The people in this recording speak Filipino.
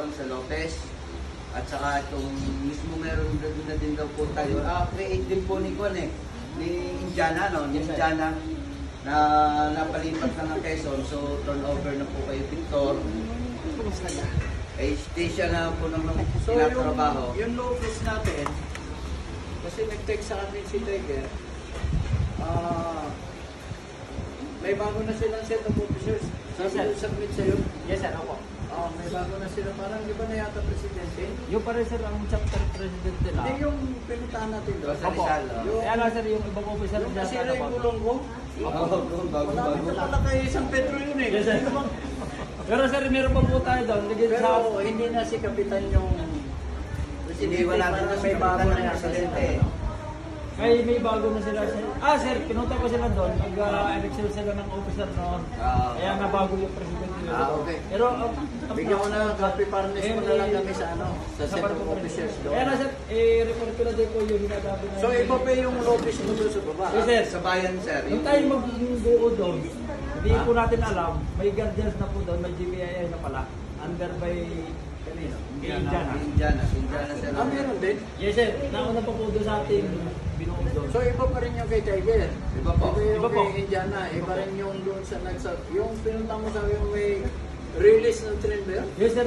doon sa Lopez. At saka itong mismo meron na din daw po tayo. Create din po ni Juan ni Indiana, no? Ni Indiana na napalipat na ng Quezon. So turnover na po kayo, Victor. Station na po ng tinatrabaho. Yung Lopez natin, kasi nag-text sa amin si Tiger, may bago na silang set of officers. Sabi submit sa'yo? Yes sir, opo. May bago na sila. Parang di ba na yata presidente? Yung pa rin sir ang chapter president nila. Hindi yung pinuntahan natin doon. Sa Rizal, Kaya lang sir, yung ibang officer Yung nasira yung gulong ko. Malapit na pala kay San Pedro yun eh. Yes sir. Pero sir, meron pa po tayo doon. Pero hindi na si Kapitan yung Hindi wala na may bago na yung presidente. May bago na sila. Sir, pinunta ko sila doon. Nag-election sila ng officer noon. Kaya nabago yung presidente nila. Okay. Pero, bigyan ko na copy partners mo na lang kami sa set of officers doon. Kaya na sir, report ko na din po yung hinagabi na. So, iba pa yung Lopez mo doon sa baba? Yes sir. Sa bayan, sir. Yung tayo mag-buo doon, hindi po natin alam, may guardians na po doon, may GBII na pala. Under by Indiana. Indiana, sir. Meron din? Yes sir, nauna pa po doon sa ating binuo doon. So, iba pa rin yung kay Tiger? Iba po. Iba po. kay Indiana. Iba rin yung doon sa yung pinunta mo sa may release ng train ba yun? Yes sir.